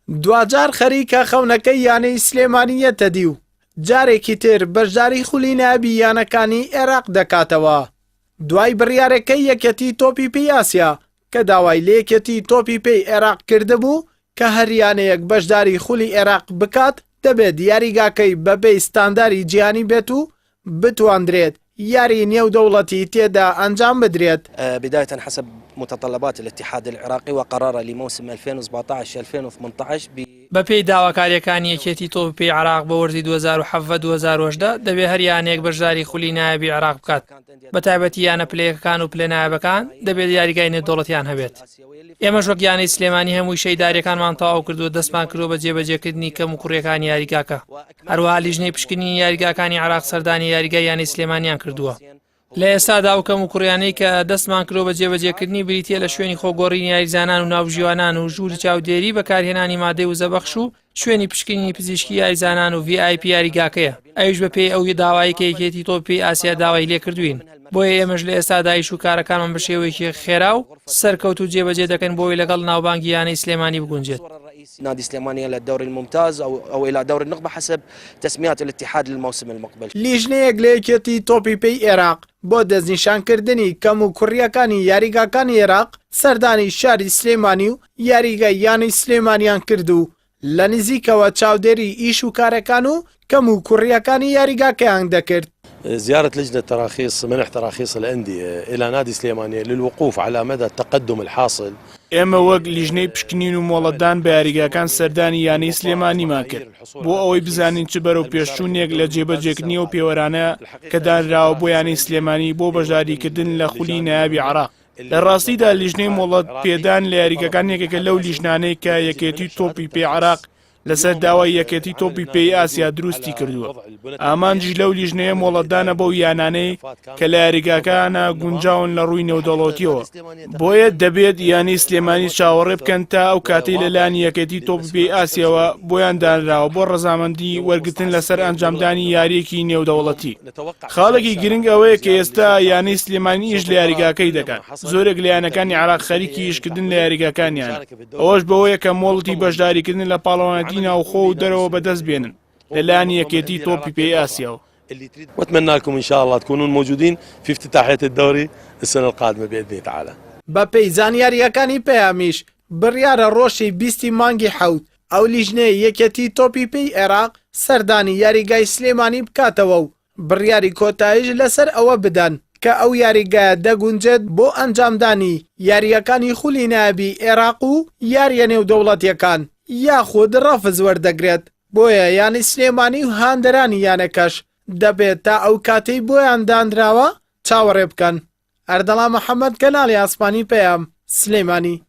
دوجار خەریکە خەونەکەی یانەی سلێمانیەتە دی و جارێکی تر بەشداری خولی نایابی یانەکانی عێراق دەکاتەوە. دوای بڕیارەکەی یەکێتی تۆپی پێی ئاسیا کە داوای لە یەکێتی تۆپی پێی عێراق کردبوو کە هەریانەیەک بەشداری خولی عێراق بکات دەبێت یاریگاکەی بەبێ ستانداری جیهانی بێت و بتواندرێت یاری نێودەوڵەتی تێدا ئەنجام بدرێت. بداية حسب متطلبات الاتحاد العراقي وقراره لموسم 2017-2018 بەپێی داواکاریەکانی یەکێتی تۆپی عێراق بە وەرزی 2017-2018 دەبێت هەریانەیەک بەشداری خولی نایابی عێراق بکات. بەتایبەتی یانە پلەیەکەکان و پلە نایابەکان دەبێت یاریگای نێودەوڵەتیان هەبێت. ئێمەش وەک یانەی سلێمانی هەمووی شەیداریەکانمان تەواو کردووە دەستمان کردووە بە جێبەجێکردنی کەم و کوڕیەکانی یاریگاکە. هەروەها لیژنەی پشکنینی یاریگاکانی عێراق سەردانی یاریگای یانەی سلێمانیان کردووە. لە ئێستادا و کەم و کوڕیانەی کە دەستمان کرۆ بە جێبەجێکردنی بریتە لە شوێنی خۆگۆڕینی یاریزانان و ناوژیوانان و ژووری چاودێری بەکارهێنانی مادەی وزەبەخش و شوێنی پشکنینی پزیشکی یاریزانان و VIP یاریگاکەیە. ئەویش بەپێی ئەوی داوایەکە یەکێتی تۆپی ئاسیا داوای لێ کردوین. بۆیە ئێمەش لە ئێستادا ئیش و کارەکانمان بە شێوەیەکی خێرا و سەرکەوت و جێبەجێ دەکەن بۆی لەگەڵ ناوبانگی یانەی سلێمانی بگونجێت. نادي سليمانية إلى الدوري الممتاز أو إلى دوري النخبة حسب تسميات الاتحاد للموسم المقبل. لیژنەیەک لە یەکێتی تۆپی پێی عێراق بۆ دەستنیشانکردنی کەم و کوڕیەکانی یاریگاکانی عێراق سەردانی شاری سلێمانی و یاریگای یانەی سلێمانیان کرد و لە نزیکەوە چاودێری ئیش و کارەکان و کەم و کوڕیەکانی یاریگاکەیان دەکرد. زيارة لجنة تراخيص منح تراخيص الأندية إلى نادي سليمانية للوقوف على مدى التقدم الحاصل. ئێمە وەک لیژنەی پشکنین و مۆڵەتدان بە یاریگاکان سەردانی یانەی سلێمانیمان کرد بۆ ئەوەی بزانین چ بەرەو پێشچوونێک لە جێبەجێکردنی و پێوەرانە کە دانراوە بۆ یانەی سلێمانی بۆ بەشداریکردن لە خولی نایابی عێراق. لە ڕاستیدا لیژنەی مۆڵەت پێدان لە یاریگەکان یەکێکە لەو لیژنانەی کە یەکێتی تۆپی پێی عێراق لەسەر داوای یەکێتی تۆپی پێی ئاسیا دروستی کردووە. ئامانجی لەو لیژنەیە مۆڵەتدانە بەو یانانەی کە لە یاریگاکانە گونجاون لە ڕووی نێودەوڵەتیەوە. بۆیە دەبێت یانەی سلێمانی چاوەڕێ بکەن تا ئەو کاتەی لەلایەن یەکێتی تۆپی پێی ئاسیەوە بۆیان دانراوە بۆ ڕەزامەندی وەرگتن لەسەر ئەنجامدانی یاریەکی نێودەوڵەتی. خاڵێکی گرنگ ئەوەیە کە ئێستا یانەی سلێمانی ئیش لە یاریگاکەی دەکات. زۆرێک لە یانەکانی عێراق خەریکی ئیشکردن لە یاریگاکانیان. ئەوەش بەوەیە کە مۆڵەتی بەشداریکردن لە پاڵەوانەتی ناوخۆ و دەرەوە بەدەست بێنن لەلایەن یەکێتی تۆپی پێی ئاسیاوە. واتمنى لكم ان شاء الله تكونون موجودين في افتتاحية الدوري السنة القادمة بإذن الله تعالى. بەپێی زانیاریەکانی پێیامیش بڕیارە ڕۆژی 20 مانگی حەوت ئەو لیژنەی یەکێتی تۆپی پێی عێراق سەردانی یاریگای سلێمانی بکاتەوە و بڕیاری کۆتاییش لەسەر ئەوە بدەن کە ئەو یاریگایە دەگونجێت بۆ ئەنجامدانی یاریەکانی خولی نایابی عێراق و یاریە نێودەوڵەتیەکان یاخود ڕەفز وەردەگرێت. بۆیە یانی سلێمانی و هاندەرانی یانەکەش دەبێت تا ئەو کاتەی بۆیان دانراوە چاوەڕێ بکەن. ئەردەڵا محەممەد کەناڵی ئاسمانی پێیام سلێمانی.